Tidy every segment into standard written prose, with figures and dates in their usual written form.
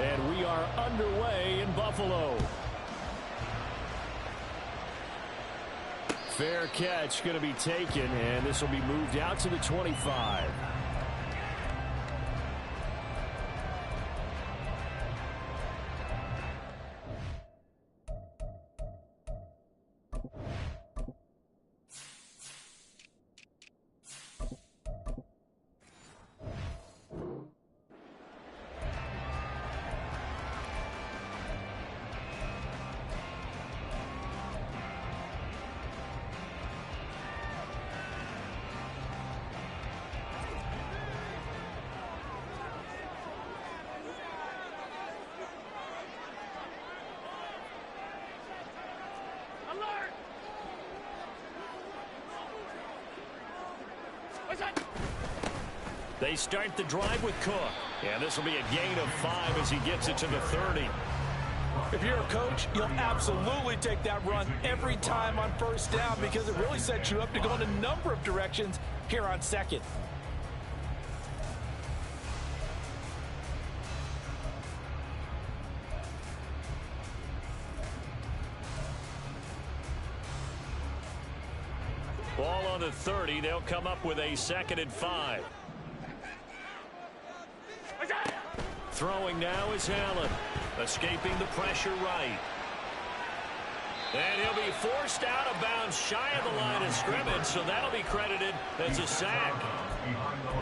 And we are underway in Buffalo. Fair catch going to be taken, and this will be moved out to the 25. They start the drive with Cook. And this will be a gain of 5 as he gets it to the 30. If you're a coach, you'll absolutely take that run every time on first down because it really sets you up to go in a number of directions here on second. Ball on the 30. They'll come up with a 2nd and 5. Throwing now is Allen. Escaping the pressure right. And he'll be forced out of bounds shy of the line of scrimmage, so that'll be credited as a sack.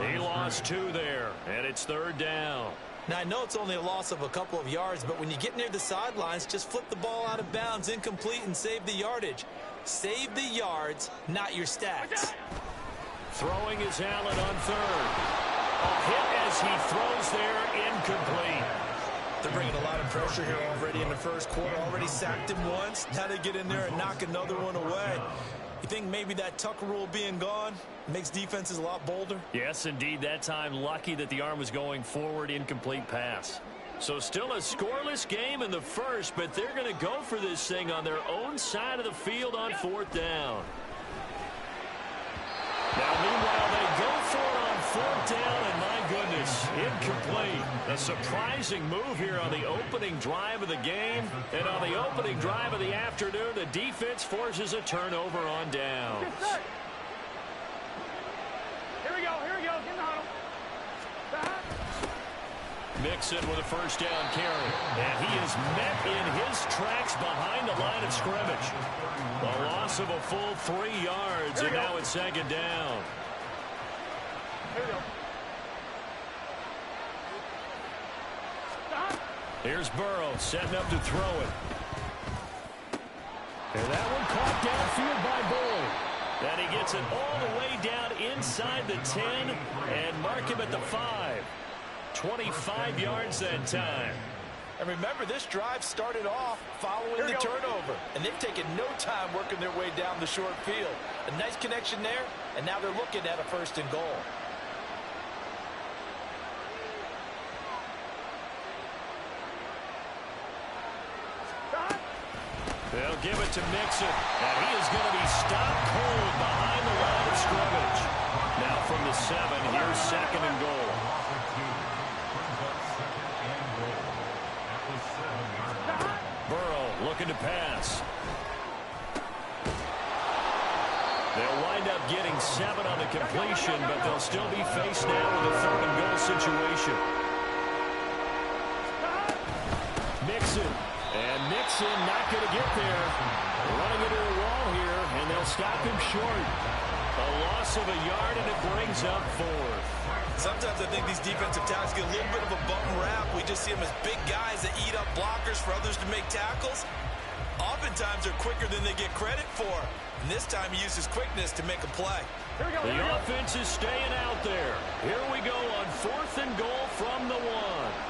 He lost 2 there, and it's 3rd down. Now, I know it's only a loss of a couple of yards, but when you get near the sidelines, just flip the ball out of bounds, incomplete, and save the yardage. Save the yards, not your stats. Throwing is Allen on 3rd. A hit as he throws there, incomplete. They're bringing a lot of pressure here already in the first quarter. Already sacked him once. Now they get in there and knock another one away. You think maybe that Tucker rule being gone makes defenses a lot bolder? Yes, indeed. That time, lucky that the arm was going forward, incomplete pass. So still a scoreless game in the first, but they're going to go for this thing on their own side of the field on 4th down. Now, meanwhile, they go for it on 4th down, and my goodness, incomplete. A surprising move here on the opening drive of the game. And on the opening drive of the afternoon, the defense forces a turnover on downs. Here we go, get in the huddle. Mixon with a 1st down carry. And he is met in his tracks behind the line of scrimmage. A loss of a full 3 yards, and now it's 2nd down. Here we go. Here's Burrow setting up to throw it. And that one caught downfield by Bull. And he gets it all the way down inside the 10 and mark him at the 5. 25 yards that time. And remember, this drive started off following the turnover. And they've taken no time working their way down the short field. A nice connection there, and now they're looking at a 1st and goal. They'll give it to Mixon, and he is going to be stopped cold behind the line of scrimmage. Now from the 7, here's 2nd and goal. Burrow looking to pass. They'll wind up getting 7 on the completion, but they'll still be faced now with a 3rd and goal situation. Mixon. And Mixon not going to get there. Running into a wall here, and they'll stop him short. A loss of a yard, and it brings up 4th. Sometimes I think these defensive tackles get a little bit of a bum rap. We just see them as big guys that eat up blockers for others to make tackles. Oftentimes they're quicker than they get credit for. And this time he uses quickness to make a play. The offense is staying out there. Here we go on 4th and goal from the 1.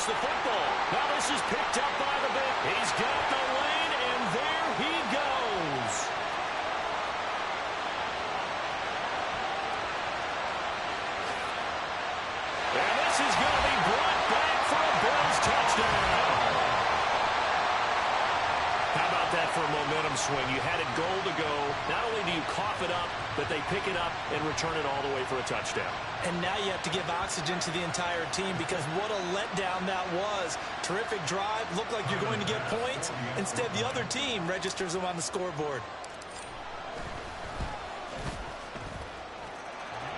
The football. Now this is picked up by the bit. He's got the lane, and there he goes. And this is going to be brought back for a Bills touchdown. How about that for a momentum swing? You had it goal to go. Not only do you cough it up, but they pick it up and return it all the way for a touchdown. And now you have to give oxygen to the entire team because what a letdown that was. Terrific drive. Looked like you're going to get points. Instead, the other team registers them on the scoreboard.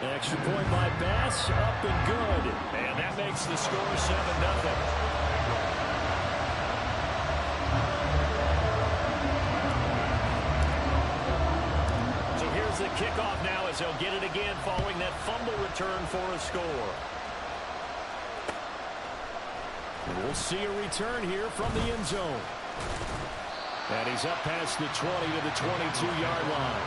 Extra point by Bass, up and good. And that makes the score 7-0. The kickoff now as they'll get it again following that fumble return for a score. We'll see a return here from the end zone. And he's up past the 20 to the 22-yard line.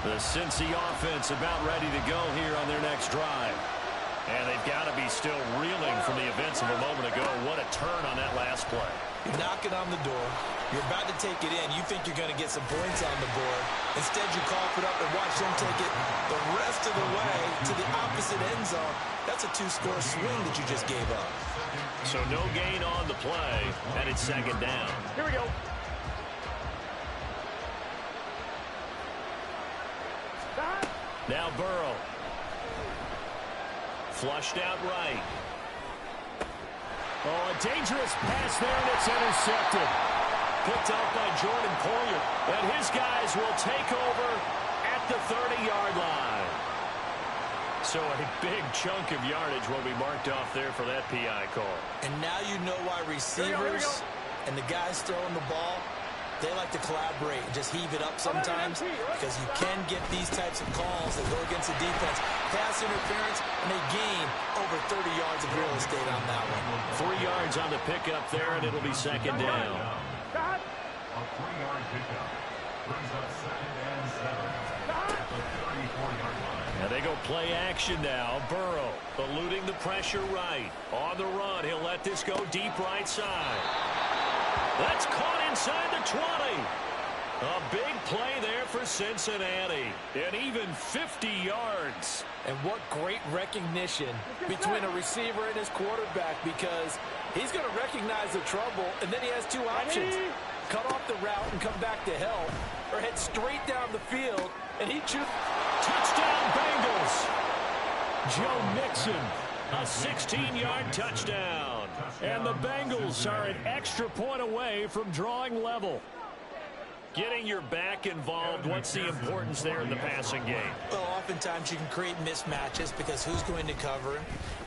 The Cincy offense about ready to go here on their next drive. And they've got to be still reeling from the events of a moment ago. What a turn on that last play. You're knocking on the door. You're about to take it in. You think you're going to get some points on the board. Instead, you cough it up and watch them take it the rest of the way to the opposite end zone. That's a two-score swing that you just gave up. So no gain on the play, and it's second down. Here we go. Now Burrow. Flushed out right. Oh, a dangerous pass there, and it's intercepted. Picked up by Jordan Poyer. And his guys will take over at the 30-yard line. So a big chunk of yardage will be marked off there for that PI call. And now you know why receivers and the guys throwing the ball, they like to collaborate and just heave it up sometimes because you can get these types of calls that go against the defense. Pass interference, and they gain over 30 yards of real estate on that one. 3 yards on the pickup there, and it'll be second down. A 3-yard pickup brings up 2nd and 7 at the 34-yard line. And they go play action now. Burrow eluding the pressure right. On the run, he'll let this go deep right side. That's caught inside the 20. A big play there for Cincinnati. And even 50 yards. And what great recognition between a receiver and his quarterback, because he's going to recognize the trouble, and then he has two options. Cut off the route and come back to help, or head straight down the field, and he chooses. Touchdown Bengals. Joe Mixon, a 16-yard touchdown. And the Bengals are an extra point away from drawing level. Getting your back involved, what's the importance there in the passing game? Well, oftentimes you can create mismatches because who's going to cover him,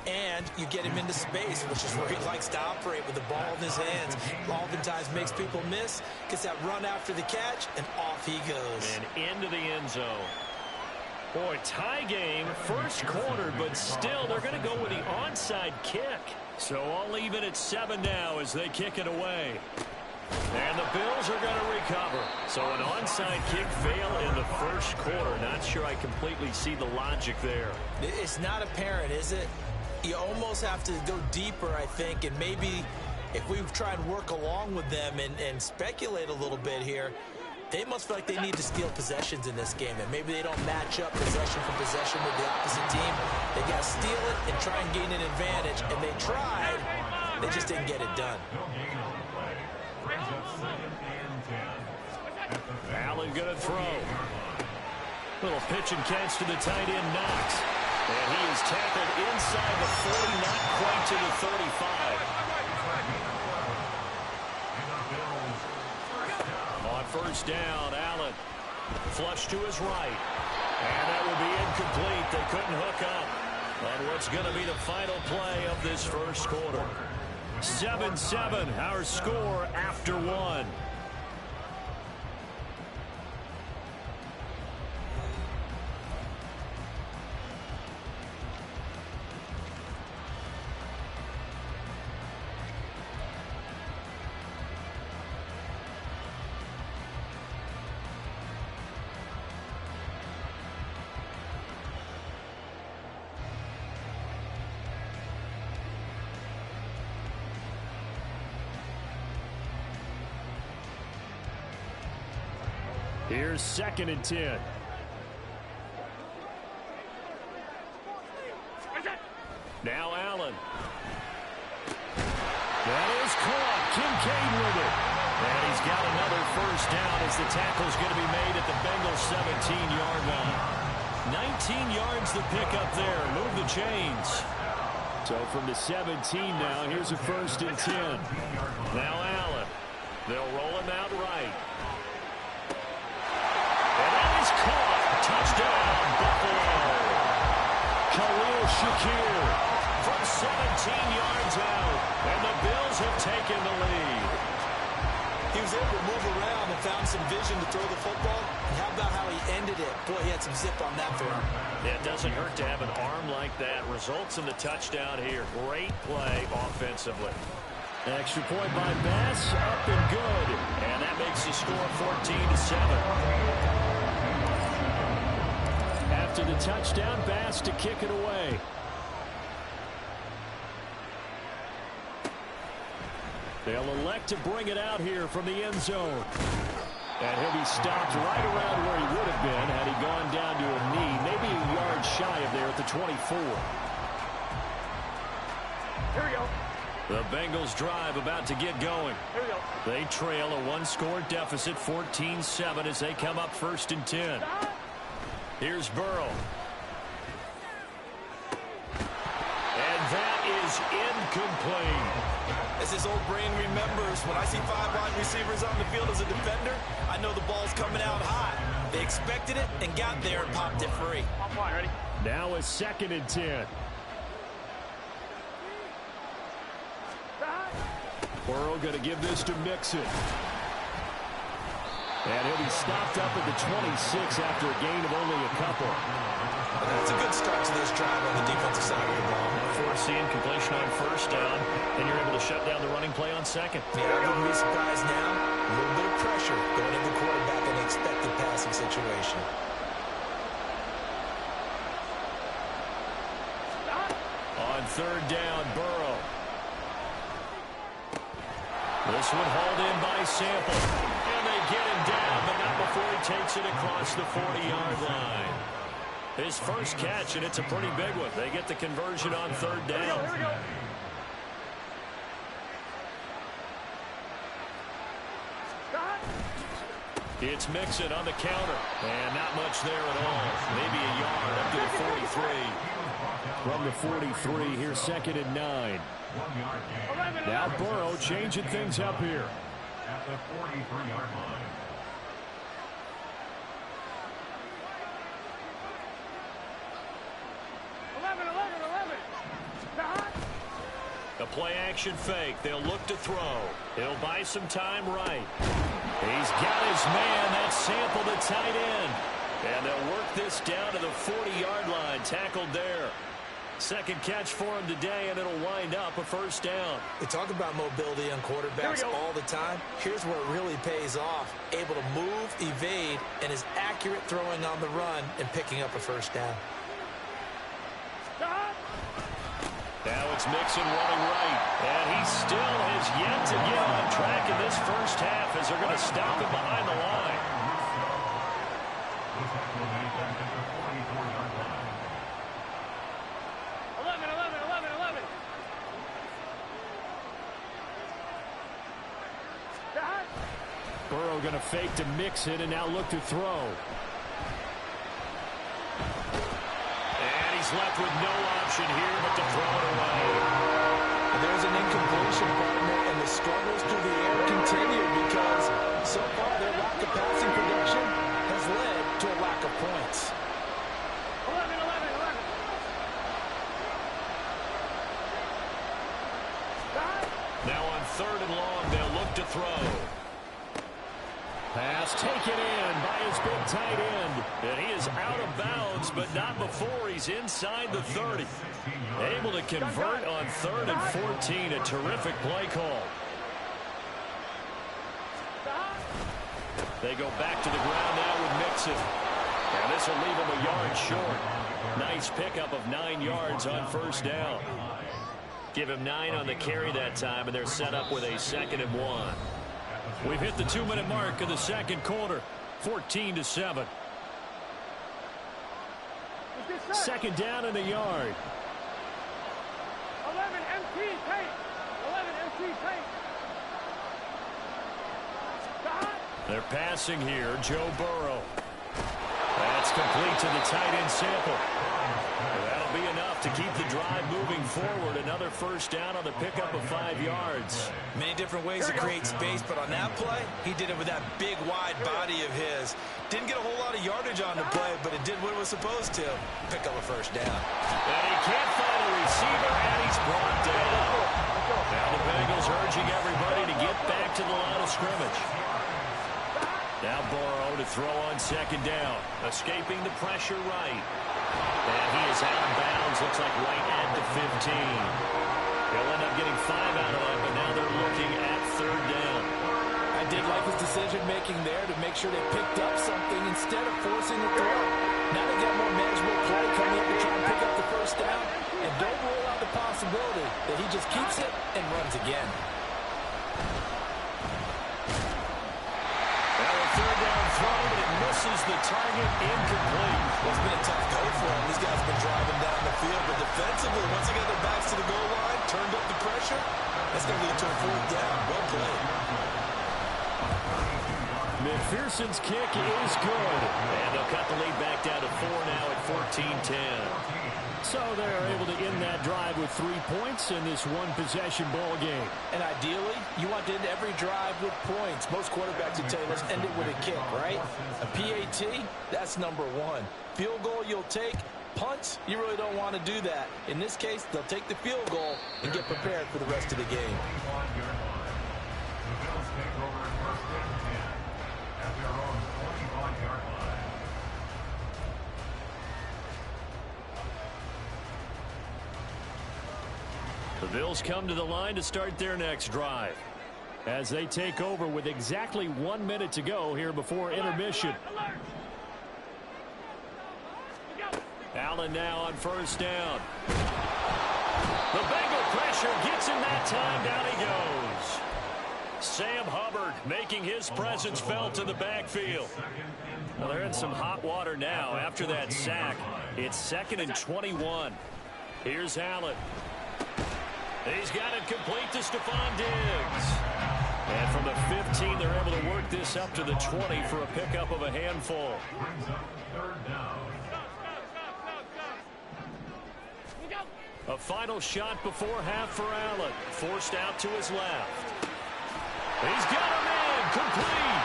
and you get him into space, which is where he likes to operate with the ball in his hands. Oftentimes makes people miss, gets that run after the catch, and off he goes. And into the end zone. Boy, tie game, first quarter, but still they're going to go with the onside kick. So all even at 7 now as they kick it away. And the Bills are going to recover. So an onside kick fail in the first quarter. Not sure I completely see the logic there. It's not apparent, is it? You almost have to go deeper, I think, and maybe if we try and work along with them and speculate a little bit here, they must feel like they need to steal possessions in this game, and maybe they don't match up possession for possession with the opposite team. They got to steal it and try and gain an advantage, and they tried. They just didn't get it done. Allen going to throw. Little pitch and catch to the tight end, Knox. And he is tackled inside the 40, not quite to the 35. On first down, Allen flush to his right. And that will be incomplete. They couldn't hook up on what's going to be the final play of this first quarter. 7-7, our score after one. Here's 2nd and 10. Now Allen. That is caught. Kincaid with it. And he's got another first down as the tackle's going to be made at the Bengals' 17-yard line. 19 yards the pickup there. Move the chains. So from the 17 now, here's a 1st and 10. Now Allen. They'll roll him out right. And that is caught. Touchdown, Buffalo. Khalil Shakir from 17 yards out. And the Bills have taken the lead. He was able to move around and found some vision to throw the football. And how about how he ended it? Boy, he had some zip on that throw. Yeah, it doesn't hurt to have an arm like that. Results in the touchdown here. Great play offensively. Extra point by Bass, up and good. And that makes the score 14-7. After the touchdown, Bass to kick it away. They'll elect to bring it out here from the end zone. And he'll be stopped right around where he would have been had he gone down to a knee, maybe a yard shy of there at the 24. Here we go. The Bengals drive about to get going. Here we go. They trail a one-score deficit, 14-7, as they come up 1st and 10. Here's Burrow. And that is incomplete. As his old brain remembers, when I see 5 wide receivers on the field as a defender, I know the ball's coming out high. They expected it and got there and popped it free. Offline, ready? Now a 2nd and 10. Burrow going to give this to Mixon. And he'll be stopped up at the 26 after a gain of only a couple. That's a good start to this drive on the defensive side of the ball. Forcing completion on 1st down, and you're able to shut down the running play on 2nd. Yeah, I wouldn't be surprised now. A little bit of pressure going into the quarterback in an expected passing situation. On 3rd down, Burrow. This one hauled in by Sample. And they get him down, but not before he takes it across the 40-yard line. His first catch, and it's a pretty big one. They get the conversion on 3rd down. Here we go. It's Mixon on the counter. And not much there at all. Maybe a yard up to the 43. From the 43, here's 2nd and 9. Now Burrow changing things up here. At the 43-yard line. A play-action fake. They'll look to throw. He'll buy some time right. He's got his man. That's Sample, the tight end. And they'll work this down to the 40-yard line. Tackled there. 2nd catch for him today, and it'll wind up a 1st down. We talk about mobility on quarterbacks all the time. Here's where it really pays off. Able to move, evade, and is accurate throwing on the run and picking up a 1st down. Now it's Mixon running right. And he still has yet to get on track in this first half as they're going to stop him behind the line. 11. Burrow going to fake to Mixon and now look to throw. He's left with no option here but to throw it away. There's an incompletion, partner, and the struggles through the air continue because so far their lack of passing production has led to a lack of points. 11. Now on 3rd and long, they'll look to throw. Pass taken in by his big tight end. And he is out of bounds, but not before he's inside the 30. Able to convert on 3rd and 14. A terrific play call. They go back to the ground now with Mixon. And this will leave him a yard short. Nice pickup of 9 yards on 1st down. Give him 9 on the carry that time, and they're set up with a 2nd and 1. We've hit the 2-minute mark of the 2nd quarter. 14-7. 2nd down in the yard. 11 MT tape. 11 MT They're passing here. Joe Burrow. That's complete to the tight end sample. That'll be enough to keep the drive moving forward. Another first down on the pickup of 5 yards. Many different ways to create space, but on that play, he did it with that big, wide body of his. Didn't get a whole lot of yardage on the play, but it did what it was supposed to. Pick up a first down. And he can't find a receiver, and he's brought down. Now the Bengals urging everybody to get back to the line of scrimmage. Now Burrow to throw on second down. Escaping the pressure right. And he is out of bounds. Looks like right at the 15. He'll end up getting 5 out of that, but now they're looking at third down. I did like his decision-making there to make sure they picked up something instead of forcing the throw. Now they got more manageable play coming up to try and pick up the first down. And don't rule out the possibility that he just keeps it and runs again. Third down throw, but it misses the target, incomplete. It's been a tough go for him. These guys have been driving down the field, but defensively, once they get their backs to the goal line, turned up the pressure, that's going to lead to a fourth down. Well played. McPherson's kick is good. And they'll cut the lead back down to 4 now at 14-10. So they're able to end that drive with 3 points in this one-possession ball game. And ideally, you want to end every drive with points. Most quarterbacks would tell you, let's end it with a kick, right? A PAT, that's number 1. Field goal you'll take. Punts, you really don't want to do that. In this case, they'll take the field goal and get prepared for the rest of the game. The Bills come to the line to start their next drive as they take over with exactly 1 minute to go here before intermission. Allen now on first down. The Bengal pressure gets him that time. Down he goes. Sam Hubbard making his presence felt in the backfield. Well, they're in some hot water now after that sack. It's 2nd and 21. Here's Allen. He's got it complete to Stephon Diggs. And from the 15, they're able to work this up to the 20 for a pickup of a handful. A final shot before half for Allen. Forced out to his left. He's got a man complete.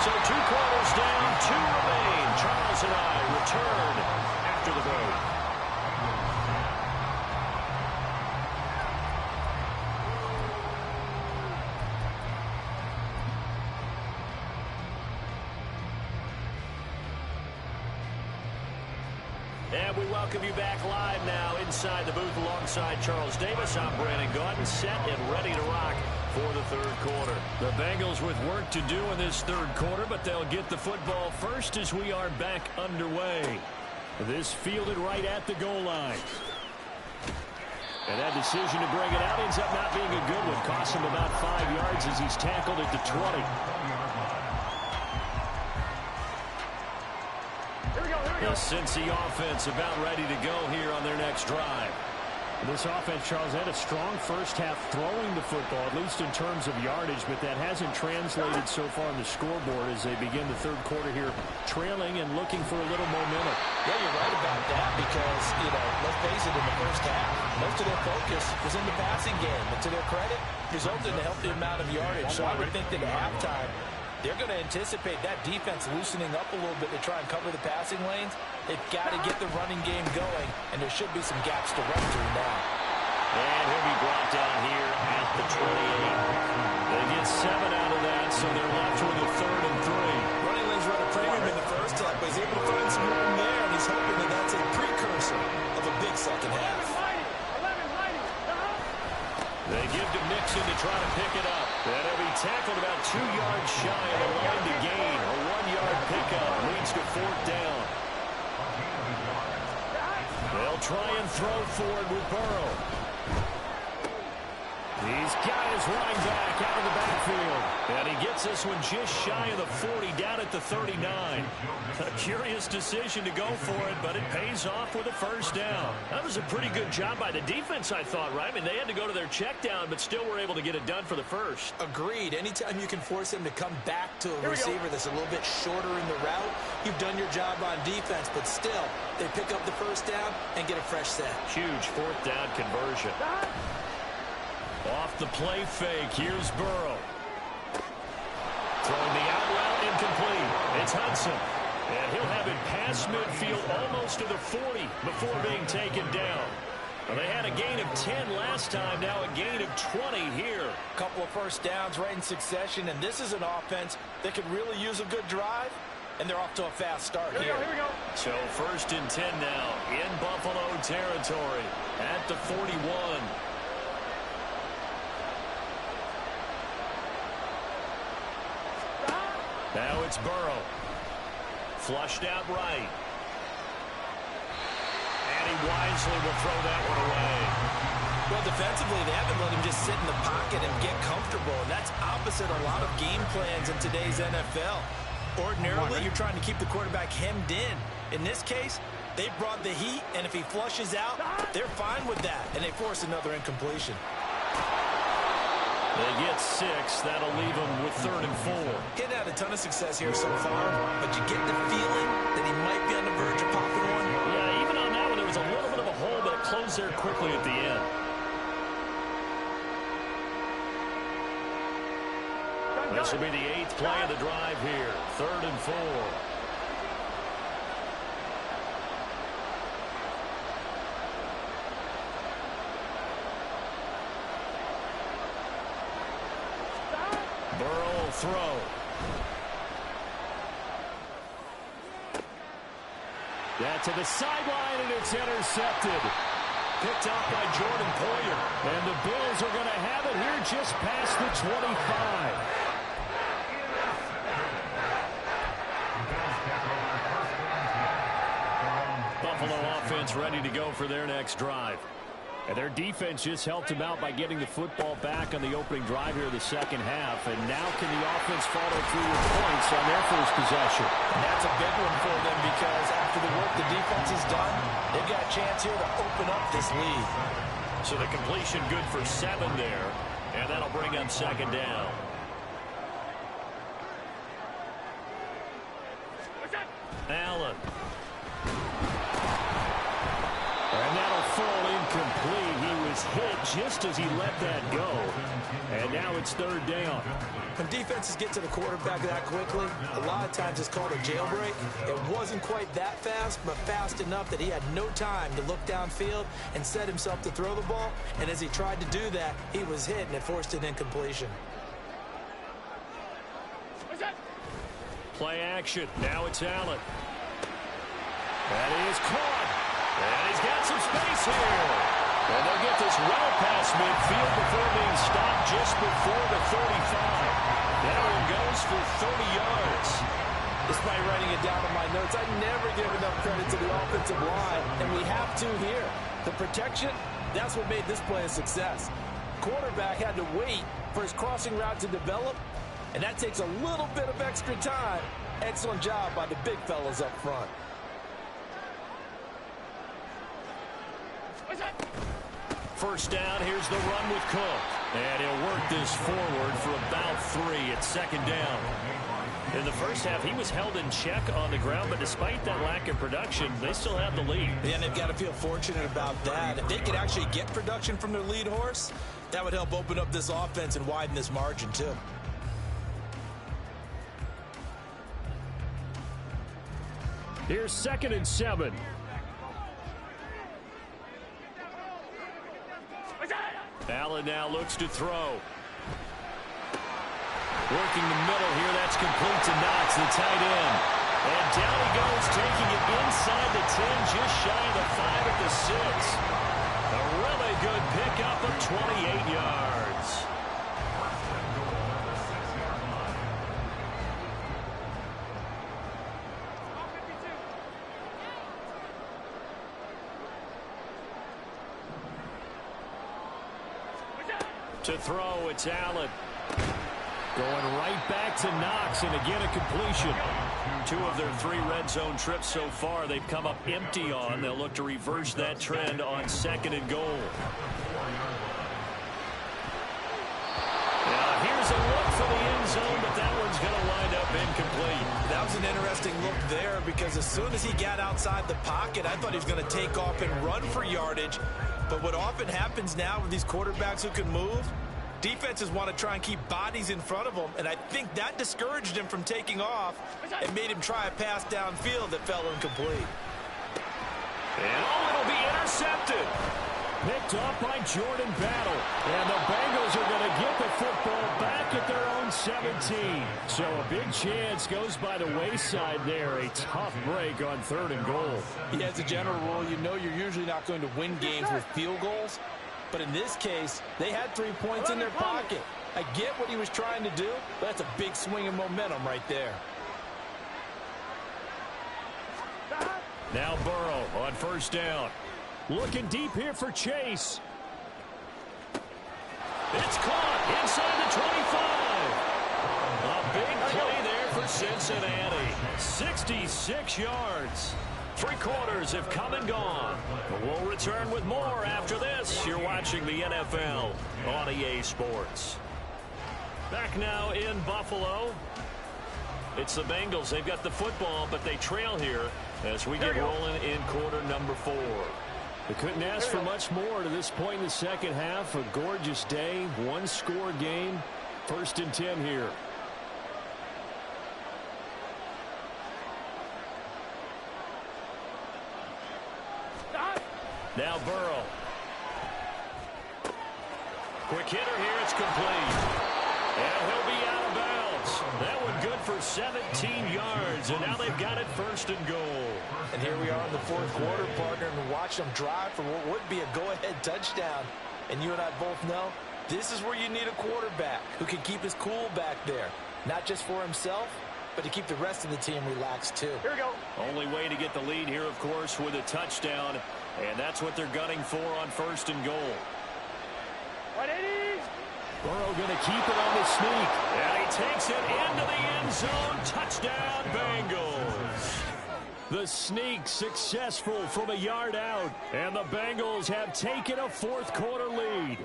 So 2 quarters down, 2 remain. Charles and I return after the break. And we welcome you back live now inside the booth alongside Charles Davis. I'm Brandon Gaudin, set and ready to rock for the third quarter. The Bengals with work to do in this third quarter, but they'll get the football first as we are back underway. This fielded right at the goal line. And that decision to bring it out ends up not being a good one. Costs him about 5 yards as he's tackled at the 20. The Cincy offense about ready to go here on their next drive. This offense, Charles, had a strong first half throwing the football, at least in terms of yardage, but that hasn't translated so far on the scoreboard as they begin the third quarter here, trailing and looking for a little momentum. Yeah, you're right about that because, let's face it, in the first half, most of their focus was in the passing game. And to their credit, resulted in a healthy amount of yardage. So I would think that at halftime, they're going to anticipate that defense loosening up a little bit to try and cover the passing lanes. They've got to get the running game going, and there should be some gaps to run through now. And he'll be brought down here at the 28. They get 7 out of that, so they're left with a 3rd and 3. Running lanes run a premium in the first half, but he's able to find some room there, and he's hoping that that's a precursor of a big second half. They give to Mixon to try to pick it up. And he'll be tackled about 2 yards shy of the line to gain. A 1-yard pickup leads to 4th down. They'll try and throw forward with Burrow. He's He's got his running back out of the backfield. And he gets this one just shy of the 40, down at the 39. A curious decision to go for it, but it pays off with a first down. That was a pretty good job by the defense, I thought, right? I mean, they had to go to their check down, but still were able to get it done for the first. Agreed. Anytime you can force him to come back to a receiver that's a little bit shorter in the route, you've done your job on defense, but still, they pick up the first down and get a fresh set. Huge fourth down conversion. Off the play fake, here's Burrow. Throwing the out route, incomplete. It's Hudson. And he'll have it past midfield almost to the 40 before being taken down. Well, they had a gain of 10 last time, now a gain of 20 here. A couple of first downs right in succession, and this is an offense that could really use a good drive, and they're off to a fast start here. Here we go. So first and 10 now in Buffalo territory at the 41. Now it's Burrow. Flushed out right. And he wisely will throw that one away. Well, defensively, they haven't let him just sit in the pocket and get comfortable, and that's opposite a lot of game plans in today's NFL. Ordinarily, you're trying to keep the quarterback hemmed in. In this case, they brought the heat, and if he flushes out, they're fine with that, and they force another incompletion. They get 6. That'll leave them with 3rd and 4. Getting had a ton of success here so far, but you get the feeling that he might be on the verge of popping one. Yeah, even on that one, there was a little bit of a hole, but it closed there quickly at the end. This will be the 8th play of the drive here. 3rd and 4. Burrow will throw. Yeah, to the sideline, and it's intercepted. Picked off by Jordan Poyer. And the Bills are going to have it here just past the 25. Buffalo offense ready to go for their next drive. And their defense just helped them out by getting the football back on the opening drive here in the second half. And now can the offense follow through with points on their first possession? And that's a big one for them because after the work the defense has done, they've got a chance here to open up this lead. So the completion good for 7 there. And that'll bring up 2nd down. Allen. And that'll fall incomplete. He was hit just as he let that go. And now it's 3rd down. When defenses get to the quarterback that quickly, a lot of times it's called a jailbreak. It wasn't quite that fast, but fast enough that he had no time to look downfield and set himself to throw the ball. And as he tried to do that, he was hit, and it forced an incompletion. Play action. Now it's Allen. That is caught. And he's got some space here. And they'll get this well past midfield before being stopped just before the 35. That one goes for 30 yards. Despite writing it down on my notes, I never give enough credit to the offensive line, and we have to here. The protection, that's what made this play a success. Quarterback had to wait for his crossing route to develop, and that takes a little bit of extra time. Excellent job by the big fellas up front. First down, here's the run with Cook. And he'll work this forward for about 3 at 2nd down. In the first half, he was held in check on the ground, but despite that lack of production, they still have the lead. And they've got to feel fortunate about that. If they could actually get production from their lead horse, that would help open up this offense and widen this margin, too. Here's 2nd and 7. Allen now looks to throw. Working the middle here, that's complete to Knox, the tight end. And down he goes, taking it inside the 10, just shy of the 5 at the 6. A really good pickup of 28 yards. To throw, it's Allen. Going right back to Knox, and again a completion. 2 of their 3 red zone trips so far they've come up empty on. They'll look to reverse that trend on 2nd and goal. Now here's a look for the end zone, but that one's going to wind up incomplete. That was an interesting look there because as soon as he got outside the pocket, I thought he was going to take off and run for yardage. But what often happens now with these quarterbacks who can move, defenses want to try and keep bodies in front of them, and I think that discouraged him from taking off and made him try a pass downfield that fell incomplete. And it'll be intercepted. Picked off by Jordan Battle. And the Bengals are going to get the football back at their own 17. So a big chance goes by the wayside there. A tough break on 3rd and goal. Yeah, as a general rule, you know you're usually not going to win games with field goals. But in this case, they had 3 points in their pocket. I get what he was trying to do, but that's a big swing of momentum right there. Now Burrow on 1st down. Looking deep here for Chase. It's caught inside the 25. A big play there for Cincinnati. 66 yards. 3 quarters have come and gone. But we'll return with more after this. You're watching the NFL on EA Sports. Back now in Buffalo. It's the Bengals. They've got the football, but they trail here as we get rolling in quarter number 4. They couldn't ask for much more to this point in the second half. A gorgeous day, 1-score game. 1st and 10 here. Now Burrow. Quick hitter here. It's complete. And he'll be out of bounds. That one good for 17 yards. And now they've got it 1st and goal. And here we are in the 4th quarter, partner, and watch them drive for what would be a go-ahead touchdown. And you and I both know this is where you need a quarterback who can keep his cool back there. Not just for himself, but to keep the rest of the team relaxed too. Here we go. Only way to get the lead here, of course, with a touchdown. And that's what they're gunning for on 1st and goal. 180. Burrow going to keep it on the sneak. And he takes it into the end zone. Touchdown, Bengals. The sneak successful from a yard out. And the Bengals have taken a 4th quarter lead.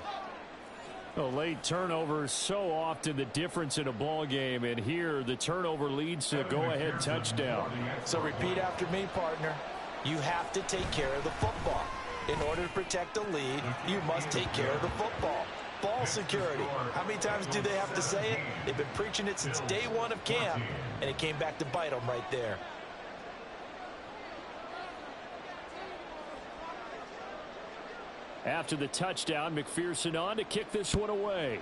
A late turnover, so often the difference in a ball game. And here, the turnover leads to a go-ahead touchdown. So repeat after me, partner. You have to take care of the football. In order to protect a lead, you must take care of the football. Ball security. How many times do they have to say it? They've been preaching it since day 1 of camp, and it came back to bite them right there. After the touchdown, McPherson on to kick this one away.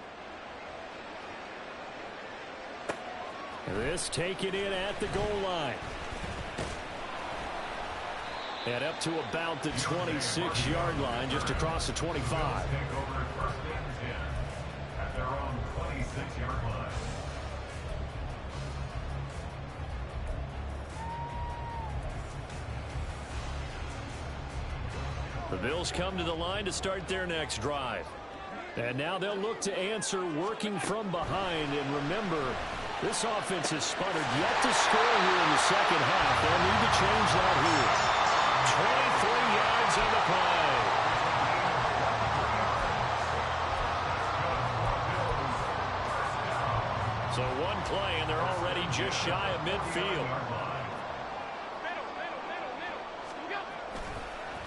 This taken in at the goal line. And up to about the 26-yard line, just across the 25. Take over 1st and 10 at their own 26-yard line. The Bills come to the line to start their next drive. And now they'll look to answer working from behind. And remember, this offense has sputtered yet to score here in the second half. They'll need to change that here. 23 yards on the play. So one play, and they're already just shy of midfield.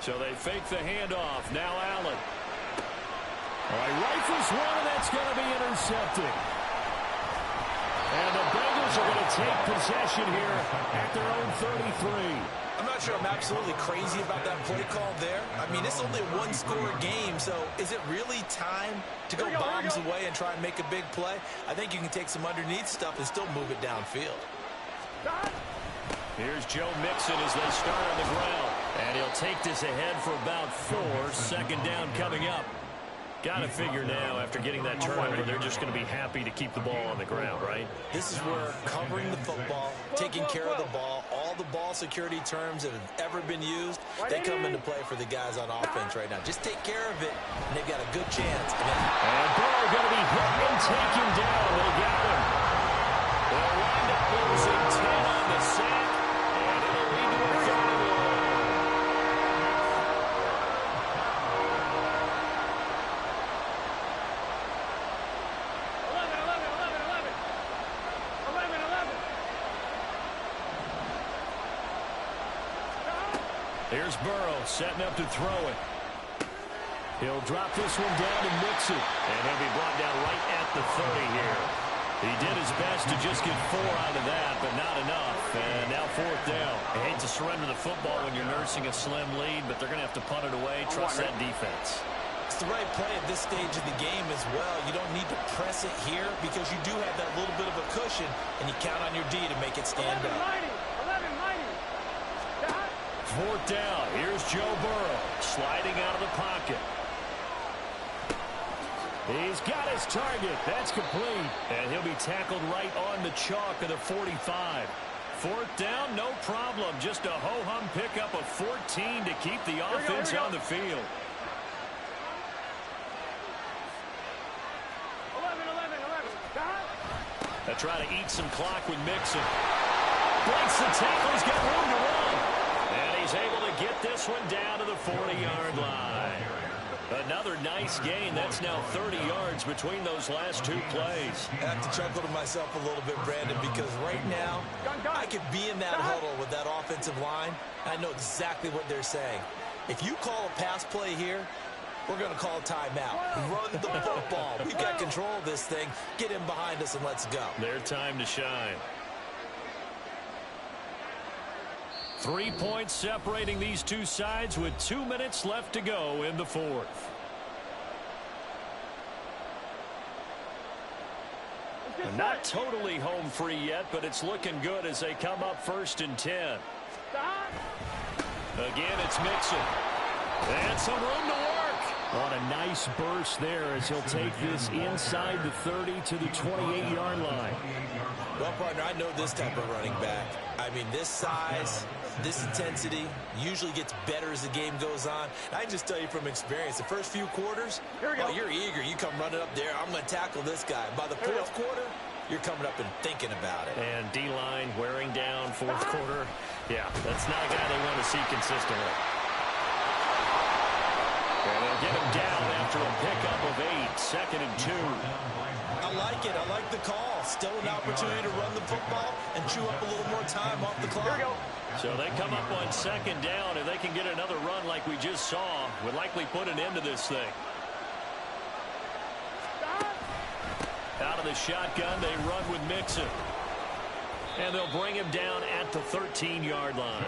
So they fake the handoff. Now Allen. All right, rifles one, and that's going to be intercepted. And the Bengals are going to take possession here at their own 33. I'm not sure I'm absolutely crazy about that play call there. I mean, it's only a 1-score game, so is it really time to go bombs away and try and make a big play? I think you can take some underneath stuff and still move it downfield. Here's Joe Mixon as they start on the ground. And he'll take this ahead for about 4. 2nd down coming up. Got to figure now, after getting that turnover, they're just going to be happy to keep the ball on the ground, right? This is where covering the football, taking care of the ball, all the ball security terms that have ever been used, they come into play for the guys on offense right now. Just take care of it, and they've got a good chance. And Burrow going to be hit and taken down. They got him. They'll wind up losing 10 on the sack, and it'll lead to a third and long. 11. Here's Burrow setting up to throw it. He'll drop this one down and mix it. And he'll be brought down right at the 30 here. He did his best to just get 4 out of that, but not enough. And now 4th down. I hate to surrender the football when you're nursing a slim lead, but they're going to have to punt it away. Trust that defense. It's the right play at this stage of the game as well. You don't need to press it here because you do have that little bit of a cushion, and you count on your D to make it stand up. 11, 4th down. Here's Joe Burrow sliding out of the pocket. He's got his target. That's complete. And he'll be tackled right on the chalk of the 45. 4th down, no problem. Just a ho-hum pickup of 14 to keep the offense on the field. 11. They'll try to eat some clock with Mixon. Breaks the tackle. He's got room to run. And he's able to get this one down to the 40-yard line. Another nice gain. That's now 30 yards between those last 2 plays. I have to chuckle to myself a little bit, Brandon, because right now I could be in that huddle with that offensive line. I know exactly what they're saying. If you call a pass play here, we're going to call a timeout. Run the football. We've got control of this thing. Get in behind us and let's go. Their time to shine. 3 points separating these two sides with 2 minutes left to go in the 4th. Not totally home free yet, but it's looking good as they come up 1st and 10. Again, it's Mixon. And some room to work. What a nice burst there as he'll take this inside the 30 to the 28-yard line. Well, partner, I know this type of running back. I mean, this size, this intensity usually gets better as the game goes on. I can just tell you from experience, the first few quarters, you're eager. You come running up there, I'm going to tackle this guy. By the 4th quarter, you're coming up and thinking about it. And D-line wearing down 4th quarter. Yeah, that's not a guy they want to see consistently. And they'll get him down after a pickup of 8, 2nd and 2. I like it. I like the call. Still an opportunity to run the football and chew up a little more time off the clock. So they come up on 2nd down, and they can get another run like we just saw. Would likely put an end to this thing. Out of the shotgun, they run with Mixon. And they'll bring him down at the 13-yard line.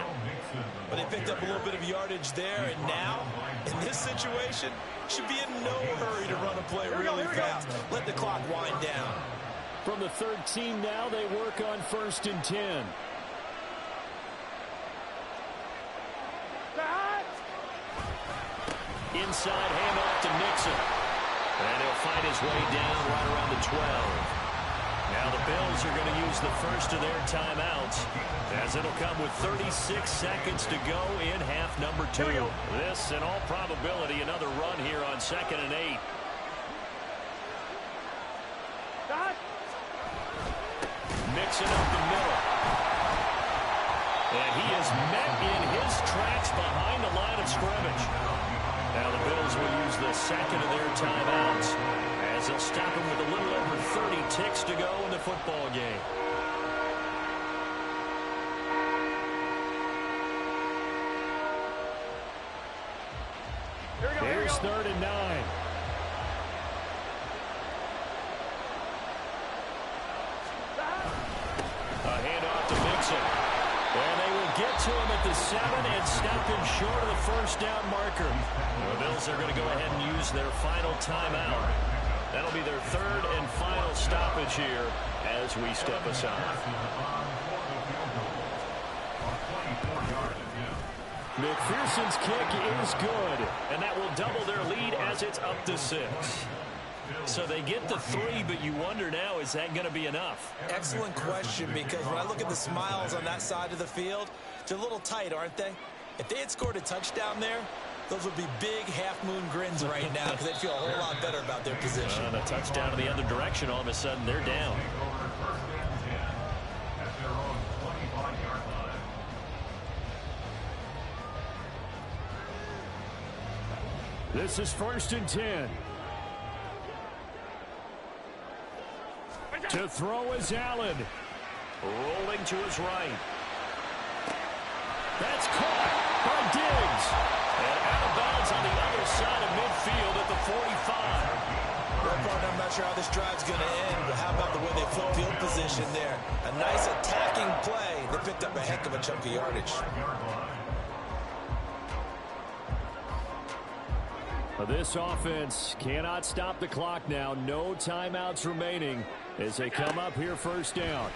But they picked up a little bit of yardage there, and now, in this situation, should be in no hurry to run a play really fast. Let the clock wind down. From the 13 now, they work on 1st and 10. Inside handoff to Mixon. And he'll find his way down right around the 12. Now the Bills are going to use the first of their timeouts, as it'll come with 36 seconds to go in half number 2. This, in all probability, another run here on 2nd and 8. Mixing up the middle. And he is met in his tracks behind the line of scrimmage. Now the Bills will use the 2nd of their timeouts, as they'll stop him with a little over 30 ticks to go in the football game. Here's 3rd and 9. A handoff to Mixon. And they will get to him at the 7 and stop him short of the 1st down marker. The Bills are going to go ahead and use their final timeout. That'll be their 3rd and final stoppage here as we step aside. McPherson's kick is good, and that will double their lead as it's up to 6. So they get the 3, but you wonder now, is that going to be enough? Excellent question, because when I look at the smiles on that side of the field, they're a little tight, aren't they? If they had scored a touchdown there, Those would be big half-moon grins right now because they'd feel a whole lot better about their position. And a touchdown in the other direction, all of a sudden they're down. This is 1st and 10. To throw is Allen. Rolling to his right. That's caught by Diggs. And out of bounds on the other side of midfield at the 45. Well, partner, I'm not sure how this drive's going to end, but how about the way they flip field position there? A nice attacking play. They picked up a heck of a chunk of yardage. This offense cannot stop the clock now. No timeouts remaining as they come up here 1st down.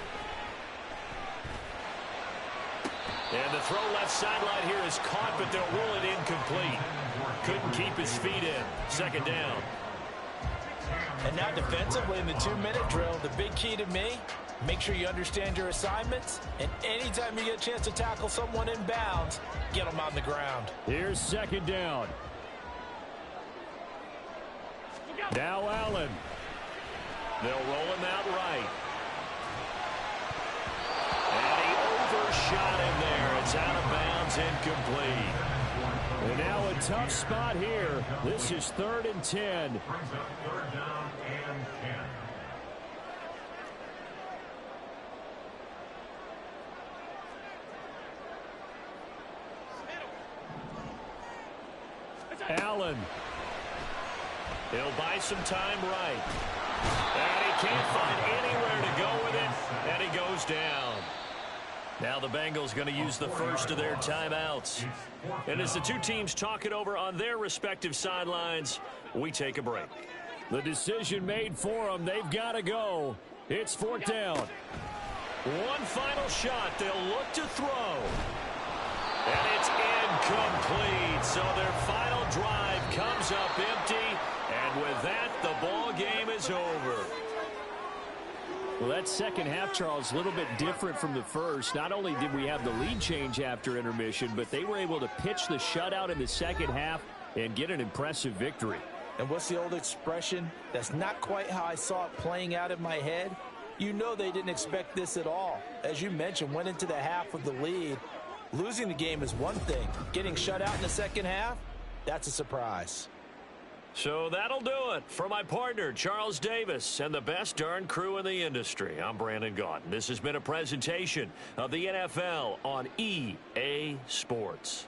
And the throw left sideline here is caught, but they'll rule it incomplete. Couldn't keep his feet in. 2nd down. And now defensively in the 2-minute drill, the big key to me, make sure you understand your assignments, and anytime you get a chance to tackle someone in bounds, get them on the ground. Here's 2nd down. Now Allen. They'll roll him out right. And he overshot him there. It's out of bounds, incomplete. And now a tough spot here. This is 3rd and 10. Brings up 3rd down and 10. Allen. He'll buy some time right. And he can't find anywhere to go with it. And he goes down. Now the Bengals going to use the first of their timeouts. And as the two teams talk it over on their respective sidelines, we take a break. The decision made for them. They've got to go. It's 4th down. One final shot. They'll look to throw. And it's incomplete. So their final drive comes up empty. And with that, the ball game is over. Well, that second half, Charles, a little bit different from the first. Not only did we have the lead change after intermission, but they were able to pitch the shutout in the second half and get an impressive victory. And what's the old expression? That's not quite how I saw it playing out in my head. You know they didn't expect this at all. As you mentioned, went into the half with the lead. Losing the game is one thing. Getting shut out in the second half, that's a surprise. So that'll do it for my partner, Charles Davis, and the best darn crew in the industry. I'm Brandon Gaudin. This has been a presentation of the NFL on EA Sports.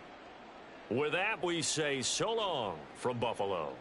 With that, we say so long from Buffalo.